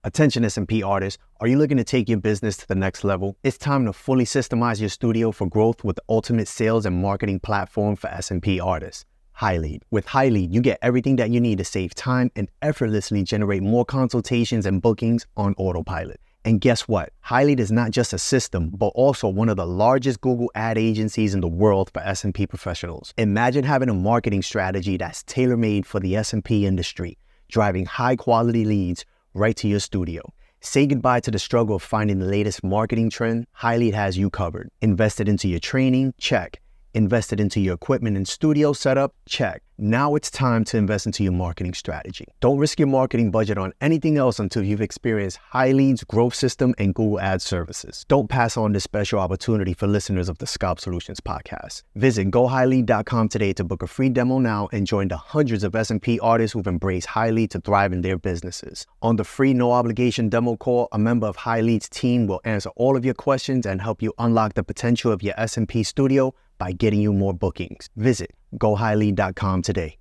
Attention S&P artists, are you looking to take your business to the next level? It's time to fully systemize your studio for growth with the ultimate sales and marketing platform for S&P artists, HighLead. With HighLead, you get everything that you need to save time and effortlessly generate more consultations and bookings on autopilot. And guess what? HighLead is not just a system, but also one of the largest Google ad agencies in the world for S&P professionals. Imagine having a marketing strategy that's tailor-made for the S&P industry, driving high-quality leads right to your studio. Say goodbye to the struggle of finding the latest marketing trend. HighLead has you covered. Invested into your training? Check. Invested into your equipment and studio setup? Check. Now it's time to invest into your marketing strategy. Don't risk your marketing budget on anything else until you've experienced HighLead's growth system and Google Ads services. Don't pass on this special opportunity for listeners of the Scalp Solutions podcast. Visit GoHighLead.com today to book a free demo now and join the hundreds of S&P artists who've embraced HighLead to thrive in their businesses. On the free no-obligation demo call, a member of HighLead's team will answer all of your questions and help you unlock the potential of your S&P studio by getting you more bookings. Visit GoHighLead.com today.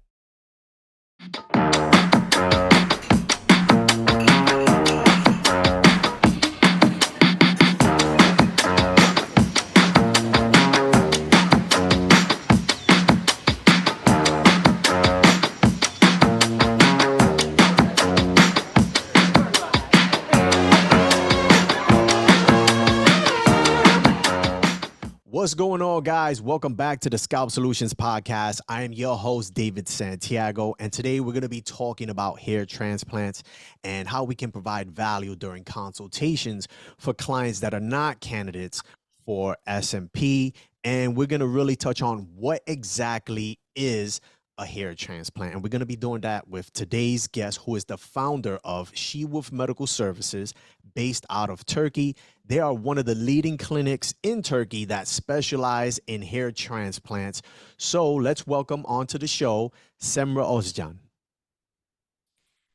What's going on, guys? Welcome back to the Scalp Solutions podcast. I am your host, David Santiago, and today we're going to be talking about hair transplants and how we can provide value during consultations for clients that are not candidates for S&P. And we're going to really touch on what exactly is a hair transplant. And we're going to be doing that with today's guest, who is the founder of Shewolf Medical Services, based out of Turkey. They are one of the leading clinics in Turkey that specialize in hair transplants. So let's welcome onto the show, Semra Ozcan.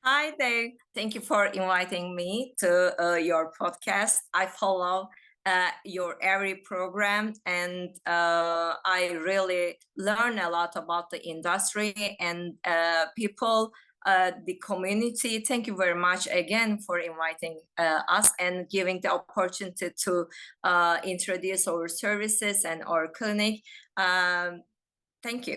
Hi there. Thank you for inviting me to your podcast. I follow your every program, and I really learn a lot about the industry and people, the community. Thank you very much again for inviting us and giving the opportunity to introduce our services and our clinic. Thank you.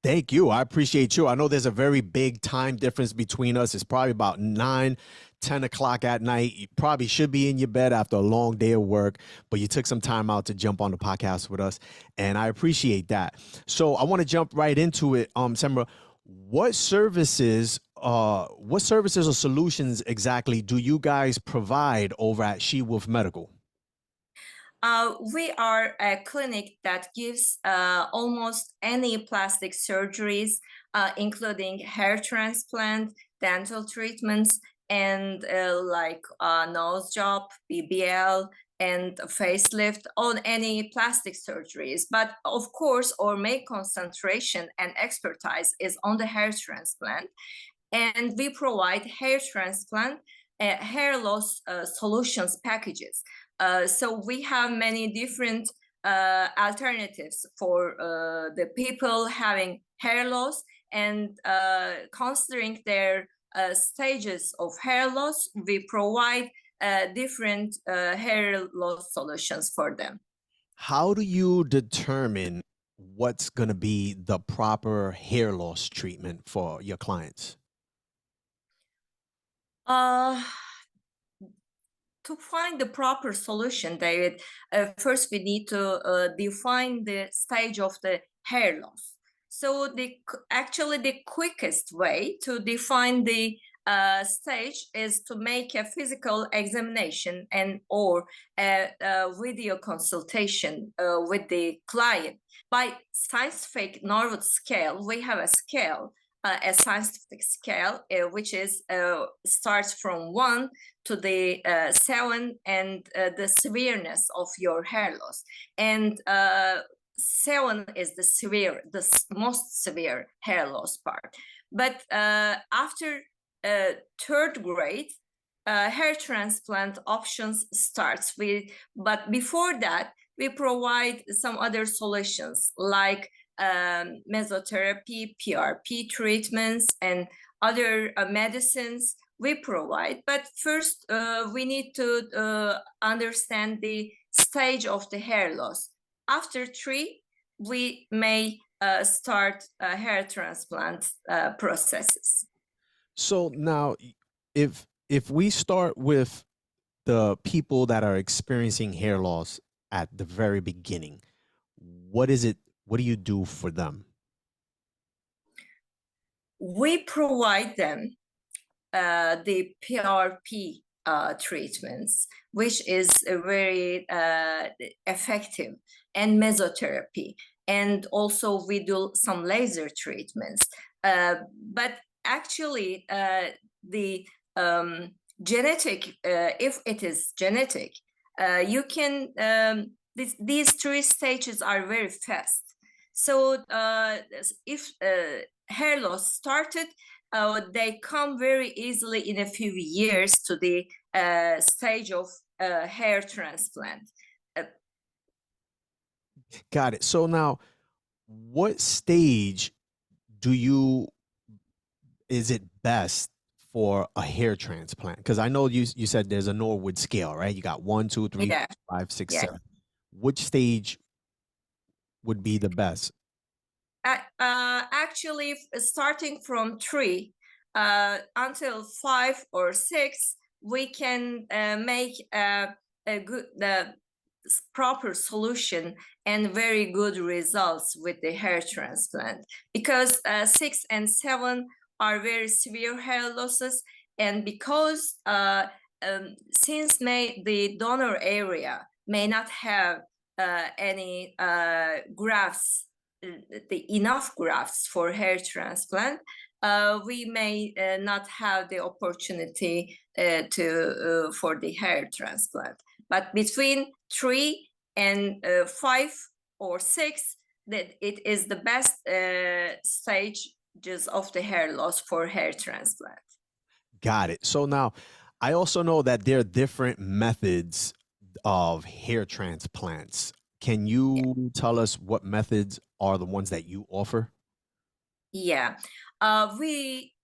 Thank you. I appreciate you. I know there's a very big time difference between us. It's probably about 9, 10 o'clock at night. You probably should be in your bed after a long day of work, but you took some time out to jump on the podcast with us, and I appreciate that. So I want to jump right into it. Semra, what services or solutions exactly do you guys provide over at Shewolf Medical? We are a clinic that gives almost any plastic surgeries, including hair transplant, dental treatments, and nose job, BBL, and facelift on any plastic surgeries. But of course, our main concentration and expertise is on the hair transplant. And we provide hair transplant, hair loss solutions packages. So we have many different alternatives for the people having hair loss, and considering their stages of hair loss, we provide different hair loss solutions for them. How do you determine what's going to be the proper hair loss treatment for your clients? To find the proper solution, David, first we need to define the stage of the hair loss. So actually the quickest way to define the stage is to make a physical examination and or a video consultation with the client. By scientific Norwood scale, we have a scale, a scientific scale, which is starts from 1 to the 7, and the severeness of your hair loss. And 7 is the most severe hair loss part. But after 3rd grade, hair transplant options starts with. But before that, we provide some other solutions like mesotherapy, PRP treatments, and other medicines we provide. But first, we need to understand the stage of the hair loss. After 3, we may start hair transplant processes. So now, if we start with the people that are experiencing hair loss at the very beginning, what is it? What do you do for them? We provide them the PRP treatments, which is very effective, and mesotherapy. And also we do some laser treatments. But actually, the genetic, if it is genetic, you can, these 3 stages are very fast. So if hair loss started, they come very easily in a few years to the stage of hair transplant. Got it. So now, what stage is it best for a hair transplant? Because I know you said there's a Norwood scale, right? You got 1, 2, 3, Yeah. 4, 5, 6, Yeah. 7. Which stage would be the best? Actually, starting from 3 until 5 or 6, we can make a good, proper solution and very good results with the hair transplant, because 6 and 7 are very severe hair losses, and because since the donor area may not have any grafts, enough grafts for hair transplant, we may not have the opportunity for the hair transplant. But between 3 and 5 or 6, that it is the best stages of the hair loss for hair transplant. Got it. So now, I also know that there are different methods of hair transplants. Can you tell us what methods are the ones that you offer? Yeah, we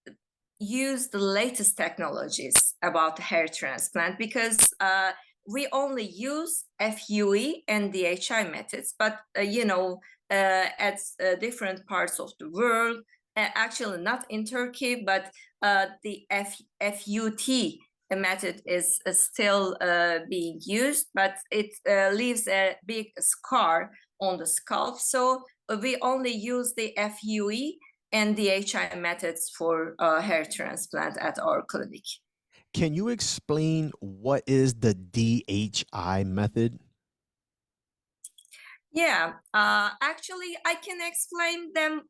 use the latest technologies about hair transplant, because we only use FUE and DHI methods, but at different parts of the world, actually not in Turkey, but the FUT method is still being used, but it leaves a big scar on the scalp. So we only use the FUE and DHI methods for hair transplant at our clinic. Can you explain what is the DHI method? Yeah, actually, I can explain them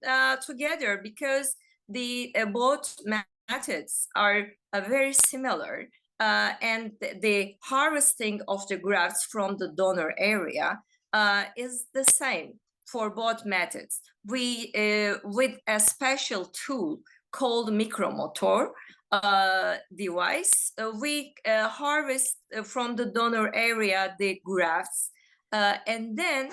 together, because the both methods are very similar, and the harvesting of the grafts from the donor area is the same for both methods. We, with a special tool called micromotor device, we harvest from the donor area the grafts, and then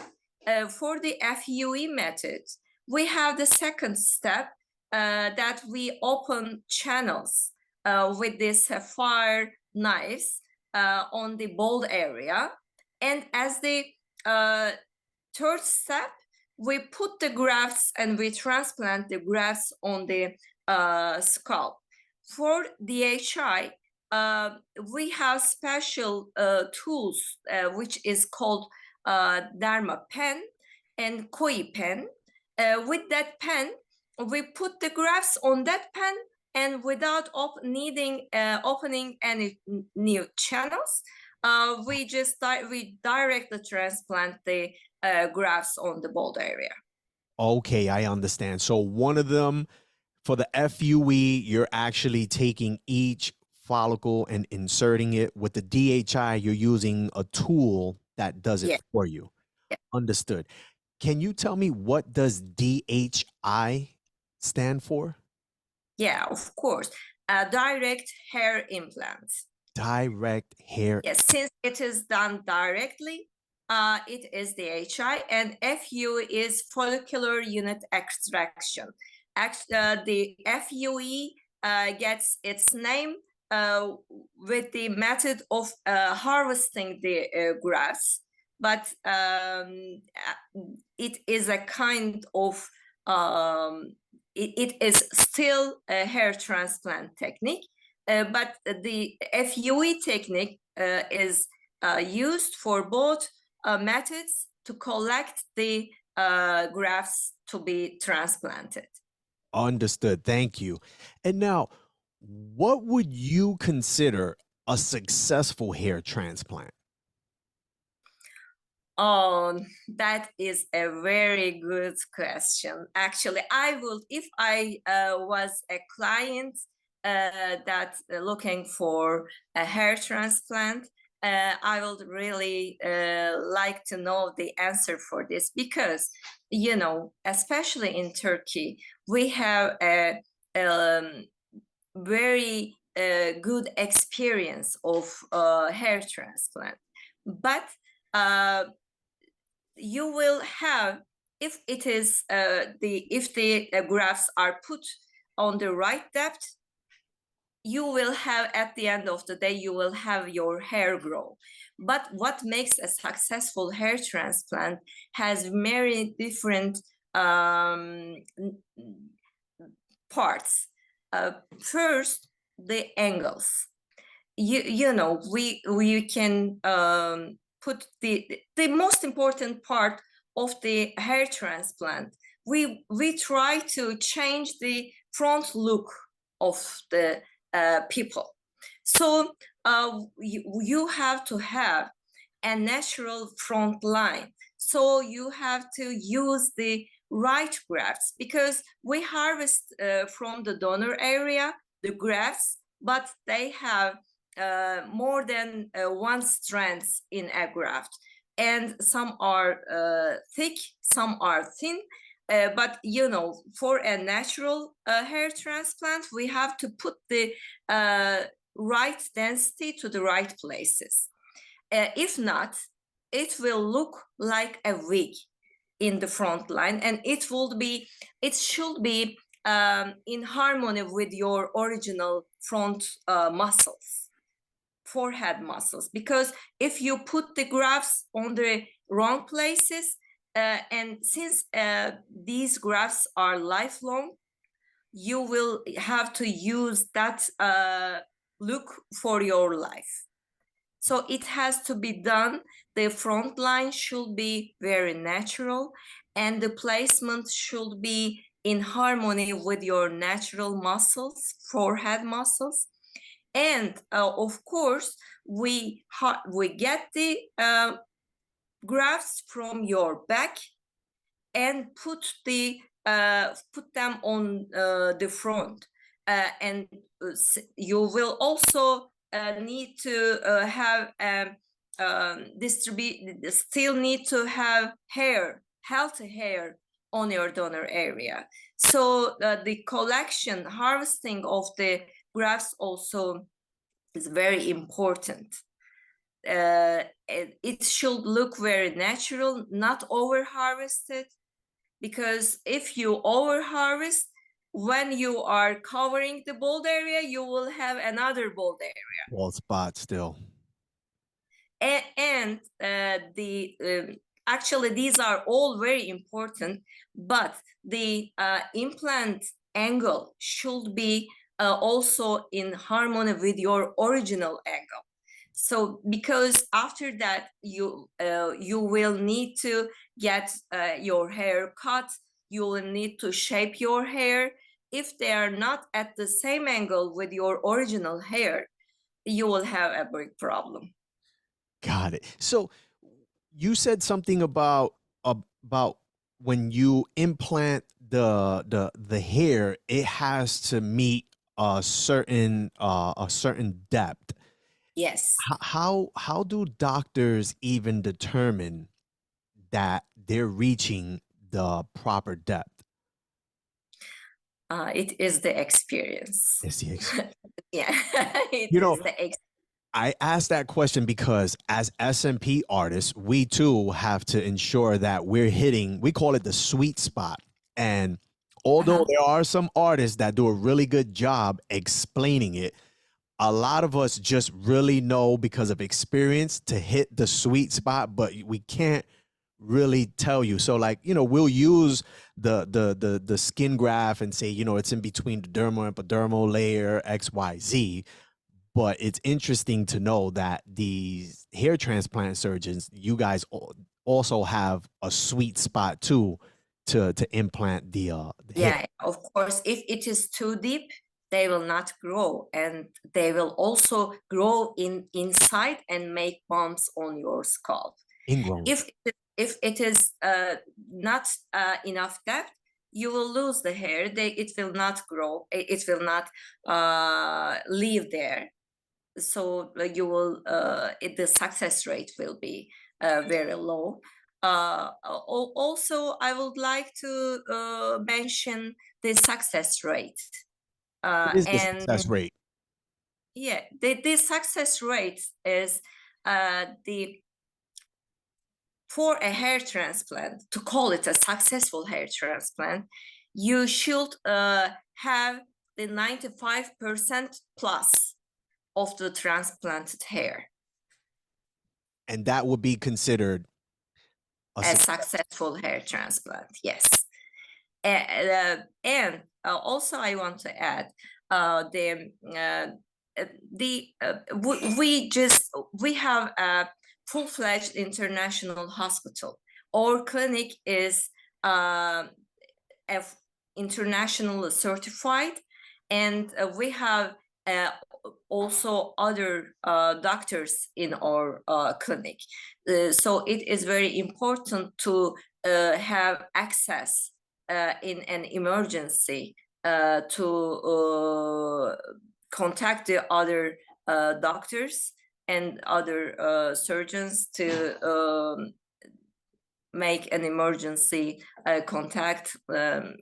for the FUE method, we have the second step, that we open channels with the sapphire knives on the bald area. And as the third step, we put the grafts and we transplant the grafts on the scalp. For DHI, we have special tools, which is called derma pen and koi pen. With that pen, we put the grafts on that pen, and without opening any new channels, we directly transplant the grafts on the bald area. Okay, I understand. So one of them, for the FUE, you're actually taking each follicle and inserting it. With the DHI, you're using a tool that does it for you. Yeah. Understood. Can you tell me, what does DHI stand for? Yeah, of course. Direct hair implants. Direct hair. Yes, since it is done directly, it is DHI, and FU is follicular unit extraction. The FUE gets its name with the method of harvesting the grass, but it is a kind of it is still a hair transplant technique, but the FUE technique is used for both methods to collect the grafts to be transplanted. Understood. Thank you. And now, what would you consider a successful hair transplant? Oh, that is a very good question. Actually, I would, if I was a client that looking for a hair transplant, I would really like to know the answer for this because, you know, especially in Turkey, we have a very good experience of hair transplant, but you will have, if it is if the grafts are put on the right depth, you will have, at the end of the day, you will have your hair grow. But what makes a successful hair transplant has many different parts. First, the angles. You know, we can put the most important part of the hair transplant. We try to change the front look of the people. So you have to have a natural front line. So you have to use the right grafts because we harvest from the donor area the grafts, but they have more than one strand in a graft, and some are thick, some are thin. But you know, for a natural hair transplant, we have to put the right density to the right places. If not, it will look like a wig in the front line, and it should be in harmony with your original front muscles, forehead muscles, because if you put the grafts on the wrong places, and since these grafts are lifelong, you will have to use that look for your life. So it has to be done. The front line should be very natural, and the placement should be in harmony with your natural muscles, forehead muscles. And of course, we get the grafts from your back and put them on the front, and you will also need to have still need to have healthy hair on your donor area. So the collection, harvesting of the grafts also is very important. It should look very natural, not over harvested, because if you over harvest, when you are covering the bald area, you will have another bald area. Bald spot still. And actually, these are all very important, but the implant angle should be also in harmony with your original angle. So because after that, you will need to get your hair cut, you will need to shape your hair. If they are not at the same angle with your original hair, you will have a big problem. Got it. So you said something about when you implant the hair, it has to meet a certain depth. Yes. How do doctors even determine that they're reaching the proper depth? It is the experience. It's the experience. Yeah, I asked that question because as SMP artists, we too have to ensure that we're hitting, we call it the sweet spot. And although there are some artists that do a really good job explaining it, a lot of us just really know because of experience to hit the sweet spot, but we can't really tell you. So like, we'll use the skin graft and say, it's in between the dermal and epidermal layer XYZ. But it's interesting to know that these hair transplant surgeons, you guys also have a sweet spot too to implant the hair. Yeah, of course, if it is too deep, they will not grow, and they will also grow inside and make bumps on your scalp. Ingrown. If it is not enough depth, you will lose the hair. It will not grow. It will not live there. So you will the success rate will be very low. Also, I would like to mention the success rate. What is the And success rate? yeah, the success rate is the for a hair transplant, to call it a successful hair transplant, you should have the 95% plus of the transplanted hair. And that would be considered a successful hair transplant, yes. And also I want to add we have a full-fledged international hospital. Our clinic is internationally certified, and we have also other doctors in our clinic. So it is very important to have access in an emergency to contact the other doctors and other surgeons to make an emergency contact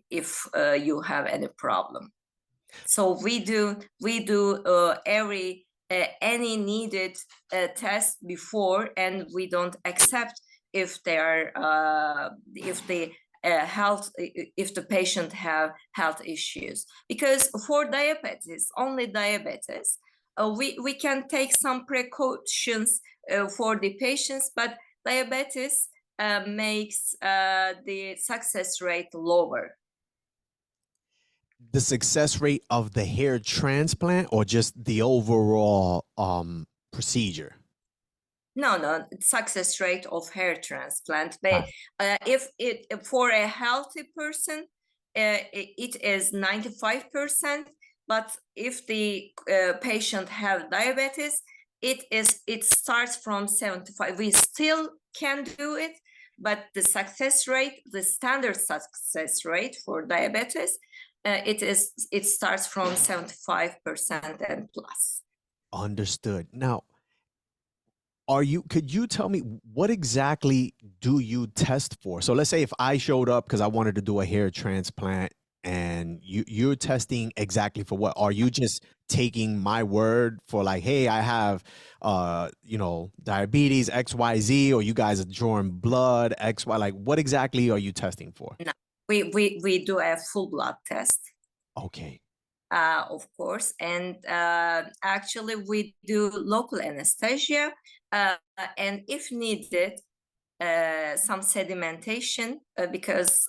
if you have any problem. So we do every any needed test before, and we don't accept if they are if the patient have health issues, because for diabetes, only diabetes, we can take some precautions for the patients, but diabetes makes the success rate lower. The success rate of the hair transplant, or just the overall procedure? No, success rate of hair transplant. But if for a healthy person, it is 95%. But if the patient have diabetes, it starts from 75. We still can do it, but the success rate, the standard success rate for diabetes, it starts from 75% and plus. Understood. Now, could you tell me what exactly do you test for? So let's say if I showed up because I wanted to do a hair transplant, and you're testing exactly for what? Are you just taking my word for like, hey, I have diabetes XYZ, or you guys are drawing blood XY? Like, what exactly are you testing for? No, we do a full blood test. Okay. Of course, and actually we do local anesthesia, and if needed, some sedimentation, because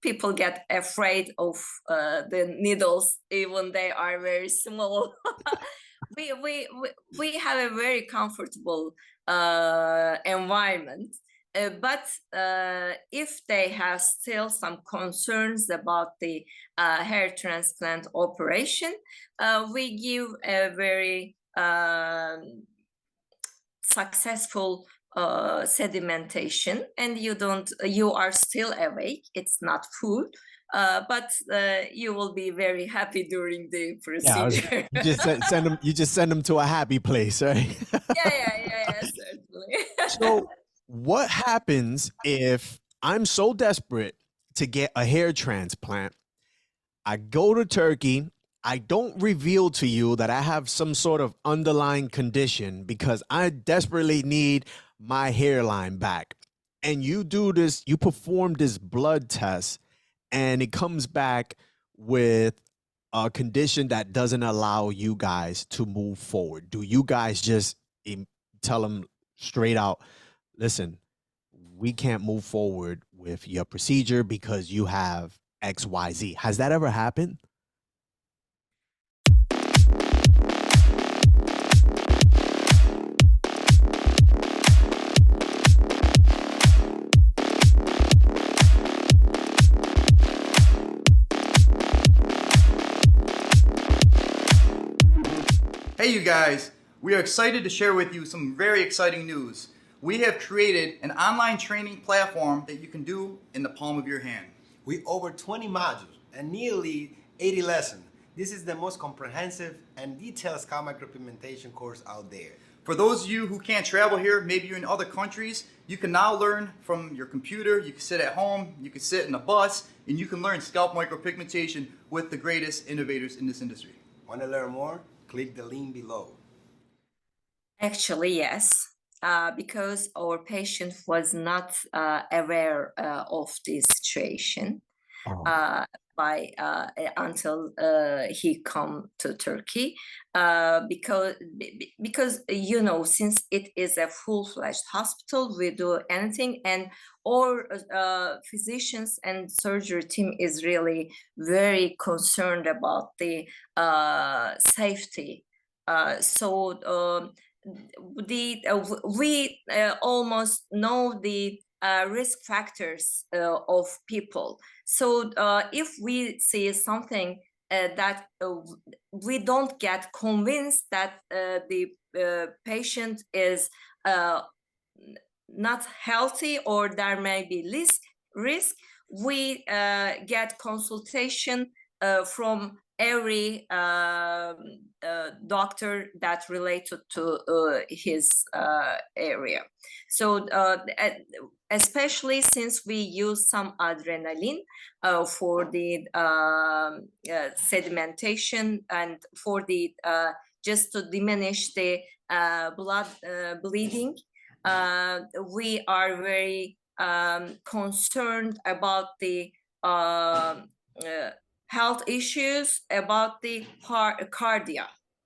people get afraid of the needles, even they are very small. we have a very comfortable environment. But if they have still some concerns about the hair transplant operation, we give a very successful sedimentation, and you are still awake. It's not food, but you will be very happy during the procedure. Yeah, you just send them to a happy place, right? yeah, certainly. So what happens if I'm so desperate to get a hair transplant? I go to Turkey. I don't reveal to you that I have some sort of underlying condition because I desperately need my hairline back. And you perform this blood test, and it comes back with a condition that doesn't allow you guys to move forward, do you guys just tell them straight out, listen, we can't move forward with your procedure because you have XYZ? Has that ever happened? Hey you guys, we are excited to share with you some very exciting news. We have created an online training platform that you can do in the palm of your hand. With over 20 modules and nearly 80 lessons, this is the most comprehensive and detailed scalp micropigmentation course out there. For those of you who can't travel here, maybe you're in other countries, you can now learn from your computer, you can sit at home, you can sit in a bus, and you can learn scalp micropigmentation with the greatest innovators in this industry. Want to learn more? Click the link below. Actually, yes, because our patient was not aware of this situation until he come to Turkey, because you know, since it is a full-fledged hospital, we do anything, and our physicians and surgery team is really very concerned about the safety. We almost know the risk factors of people. So if we see something that we don't get convinced that the patient is not healthy or there may be risk, we get consultation from every doctor that related to his area. So especially since we use some adrenaline for the sedimentation and for the just to diminish the blood bleeding, we are very concerned about the health issues, about the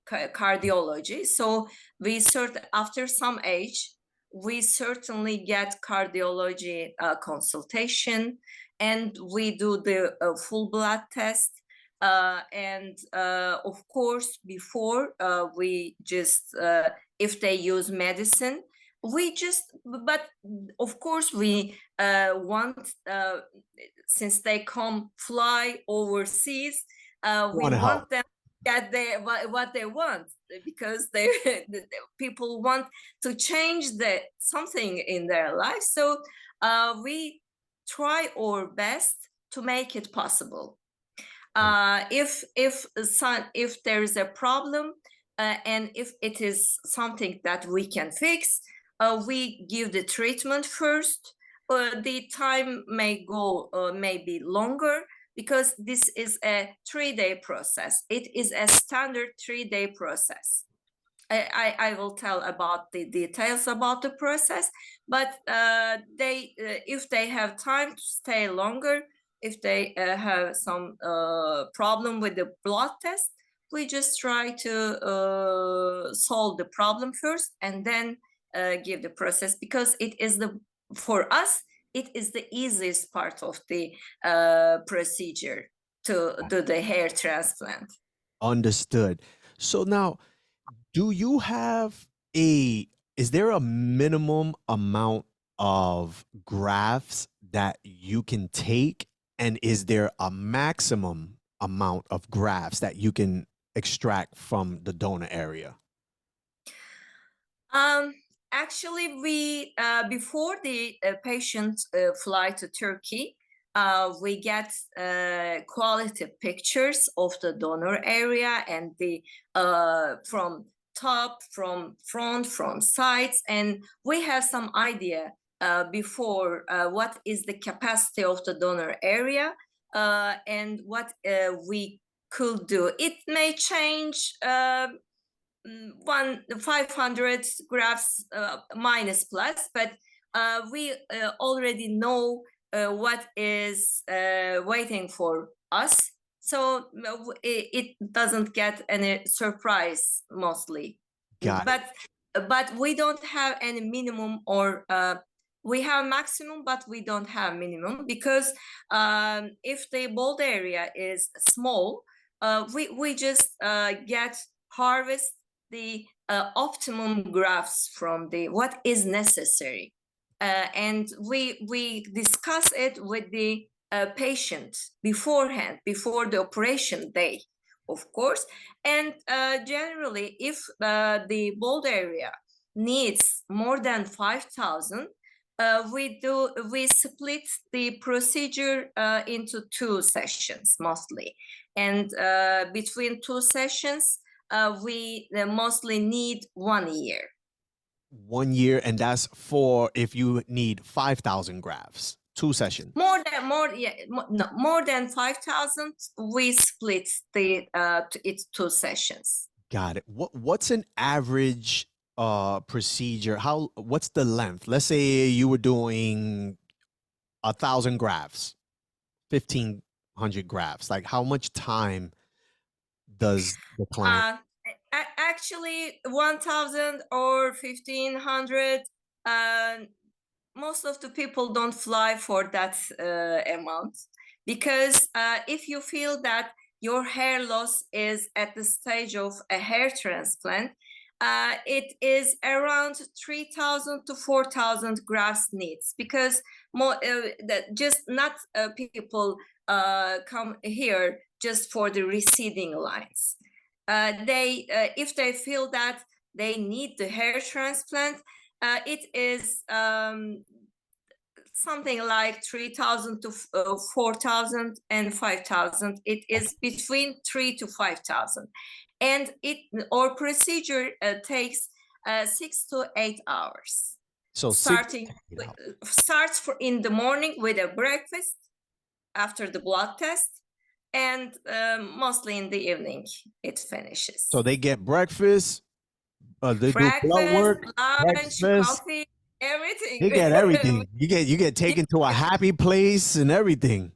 cardiology. So we after some age, we certainly get cardiology consultation, and we do the full blood test. And of course, before we just, if they use medicine, but of course we want, since they come fly overseas, we want them to get what they want, because people want to change something in their life. So we try our best to make it possible. If there is a problem, and if it is something that we can fix, we give the treatment first. The time may go maybe longer, because this is a 3-day process. It is a standard 3-day process. I will tell about the details about the process, but if they have time to stay longer, if they have some problem with the blood test, we just try to solve the problem first and then give the process, because it is for us, it is the easiest part of the procedure to do the hair transplant. Understood. So now, do you have is there a minimum amount of grafts that you can take? And is there a maximum amount of grafts that you can extract from the donor area? Actually, we before the patient fly to Turkey, we get quality pictures of the donor area, and the from top, from front, from sides, and we have some idea before what is the capacity of the donor area, and what we could do. It may change 500 grafts minus plus, but we already know what is waiting for us So it doesn't get any surprise mostly. Got it. But we don't have any minimum, or we have maximum, but we don't have minimum, because if the bold area is small, we just harvest the optimum grafts from the what is necessary, and we discuss it with the patient beforehand, before the operation day, of course. And generally, if the bold area needs more than 5,000, we split the procedure into 2 sessions mostly, and between 2 sessions we mostly need 1 year. 1 year, and that's for if you need 5,000 grafts. 2 sessions. More than 5,000, we split it's 2 sessions. Got it. What's an average procedure? What's the length? Let's say you were doing 1,000 grafts, 1,500 grafts. Like, how much time does the client? Actually, 1,000 or 1,500. Most of the people don't fly for that amount, because if you feel that your hair loss is at the stage of a hair transplant, it is around 3,000 to 4,000 grafts needs, because just not people come here just for the receding lines. They if they feel that they need the hair transplant, it is something like 3,000 to 4,000 and 5,000. It is between 3 to 5,000, and our procedure takes 6 to 8 hours. So starts in the morning with a breakfast after the blood test, and mostly in the evening it finishes. So they get breakfast, they breakfast, do blood work, lunch, coffee, everything. They get everything. You get taken to a happy place and everything.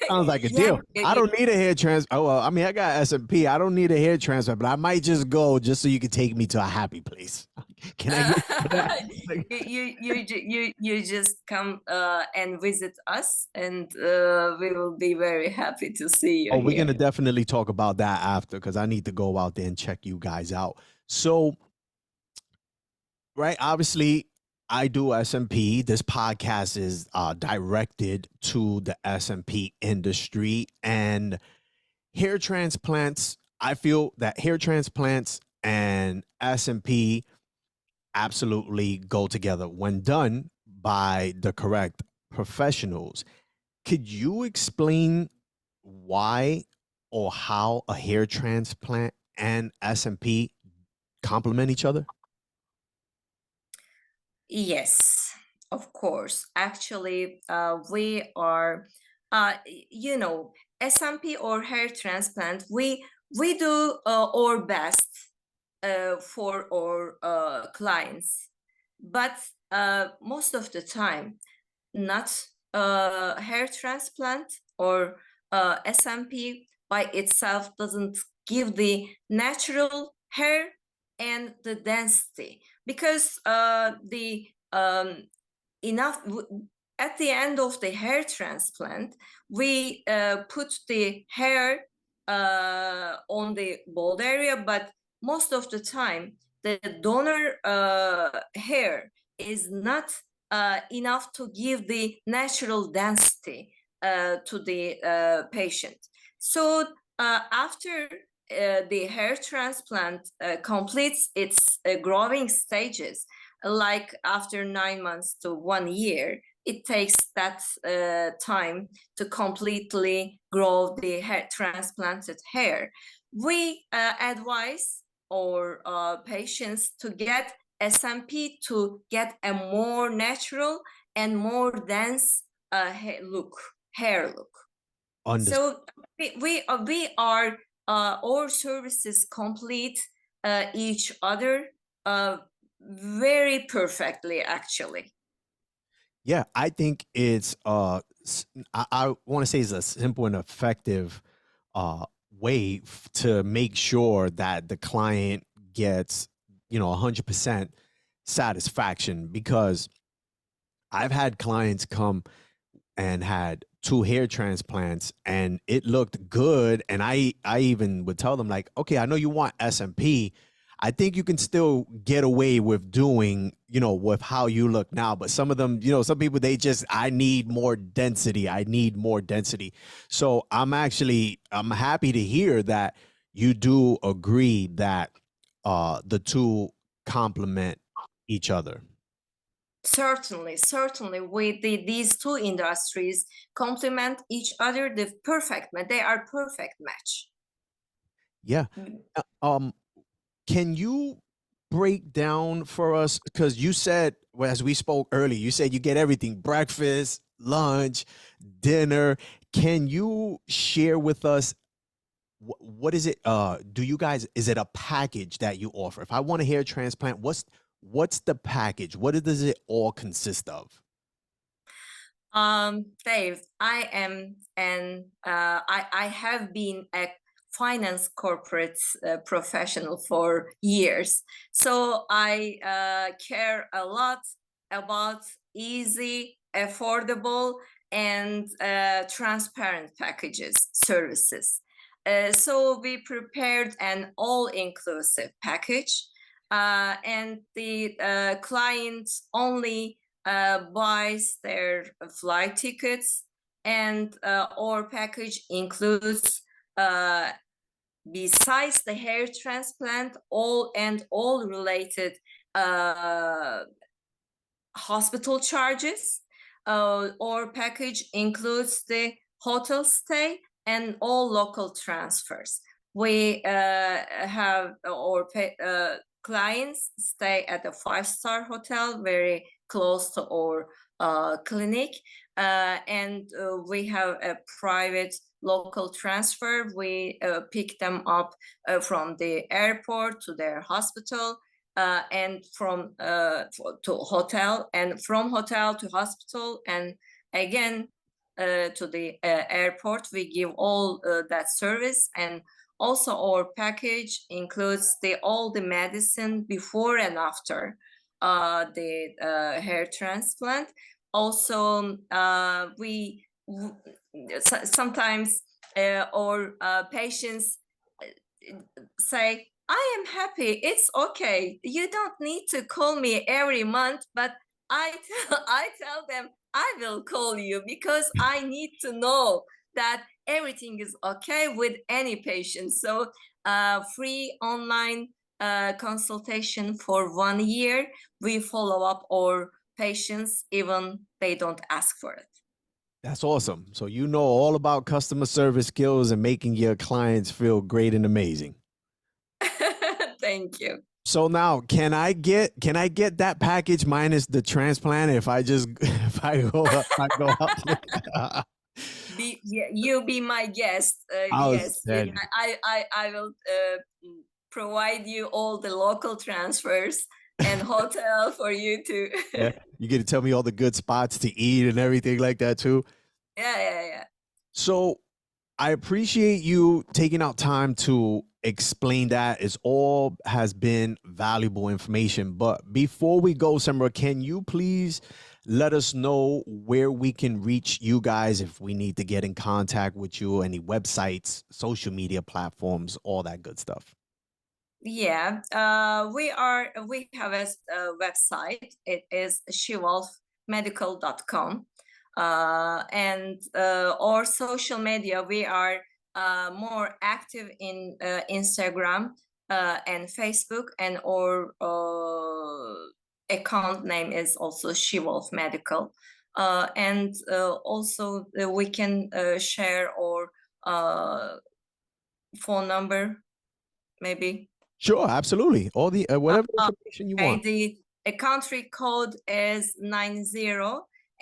Sounds like a deal. I don't need a hair transplant. Oh, well, I mean, I got SMP. I don't need a hair transplant, but I might just go just so you can take me to a happy place. Can I get that? You just come and visit us, and we will be very happy to see you. Oh, we're gonna definitely talk about that after, because I need to go out there and check you guys out. So, right, obviously, I do SMP. This podcast is directed to the SMP industry, and hair transplants. I feel that hair transplants and SMP absolutely go together when done by the correct professionals. Could you explain why or how a hair transplant and SMP complement each other? Yes, of course. Actually, we are, SMP or hair transplant, we do our best for our clients, but most of the time, not hair transplant or SMP by itself doesn't give the natural hair and the density, because the enough at the end of the hair transplant, we put the hair on the bald area, but most of the time the donor hair is not enough to give the natural density to the patient. So after the hair transplant completes its growing stages, like after 9 months to 1 year, it takes that time to completely grow the transplanted hair. We advise our patients to get SMP to get a more natural and more dense hair look. So we are our services complete each other very perfectly, actually. Yeah, I think it's I want to say it's a simple and effective uh, way to make sure that the client gets, 100% satisfaction, because I've had clients come and had 2 hair transplants and it looked good. And I even would tell them, like, okay, I know you want SMP. I think you can still get away with doing, with how you look now. But some of them, some people, I need more density. I need more density. So I'm happy to hear that you do agree that the two complement each other. Certainly, certainly, these two industries complement each other. The perfect match. They are perfect match. Yeah. Can you break down for us, because you said, well, as we spoke earlier, you said you get everything: breakfast, lunch, dinner. Can you share with us what is it? Do you guys, is it a package that you offer? If I want a hair transplant, what's the package? What does it all consist of? Dave, I am I have been a finance corporate professional for years, so I care a lot about easy, affordable, and transparent packages services. So we prepared an all-inclusive package, and the client only buys their flight tickets, and our package includes, besides the hair transplant, all related hospital charges. Our package includes the hotel stay and all local transfers. We have our clients stay at a 5-star hotel very close to our clinic, and we have a private local transfer. We pick them up from the airport to their hospital, and from to hotel, and from hotel to hospital, and again to the airport. We give all that service. And also our package includes all the medicine before and after the hair transplant. Also, we sometimes our patients say, I am happy, it's okay, you don't need to call me every month. But I tell them, I will call you because I need to know that everything is okay with any patient. So free online consultation for 1 year. We follow up our patients even they don't ask for it. That's awesome. So you know all about customer service skills and making your clients feel great and amazing. Thank you. So now, can I get that package minus the transplant if I go up? You be my guest. Yes, I will provide you all the local transfers and hotel for you to. Yeah, you get to tell me all the good spots to eat and everything like that too. Yeah. So I appreciate you taking out time to explain that. It's all has been valuable information. But before we go, Semra, can you please let us know where we can reach you guys if we need to get in contact with you, any websites, social media platforms, all that good stuff? Yeah, we have a website. It is shewolfmedical.com. And our social media, we are more active in Instagram and Facebook, and our account name is also Shewolf Medical. And also we can share our phone number, maybe. Sure, absolutely. All the whatever information you want. The country code is 90,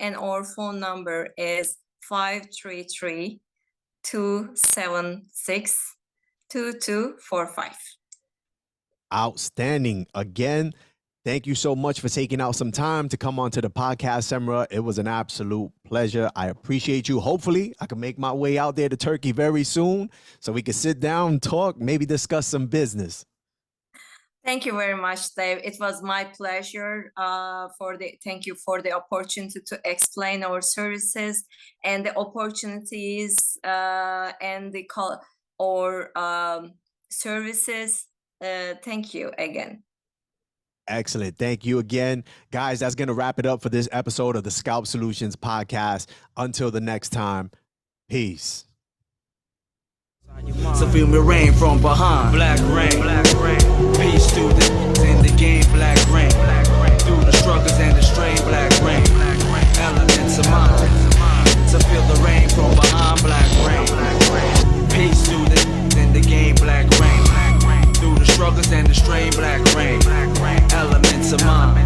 and our phone number is 533-276-2245. Outstanding. Again, Thank you so much for taking out some time to come onto the podcast, Semra. It was an absolute pleasure. I appreciate you. Hopefully, I can make my way out there to Turkey very soon so we can sit down, talk, maybe discuss some business. Thank you very much, Dave. It was my pleasure. Thank you for the opportunity to explain our services and the opportunities and our services. Thank you again. Excellent. Thank you again. Guys, that's going to wrap it up for this episode of the Scalp Solutions podcast. Until the next time, peace. So feel me rain from behind. Black rain, peace students in the game. Black rain, through the struggles and the strain. Black rain, elements of mine. So feel the rain from behind. Black rain, peace students in the game. Black rain, through the struggles and the strain. Black rain, elements of mine.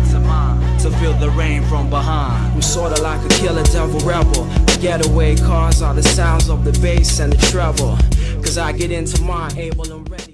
To feel the rain from behind. I'm sorta like a killer devil rebel. The getaway cars are the sounds of the bass and the treble. Cause I get into mine able and ready.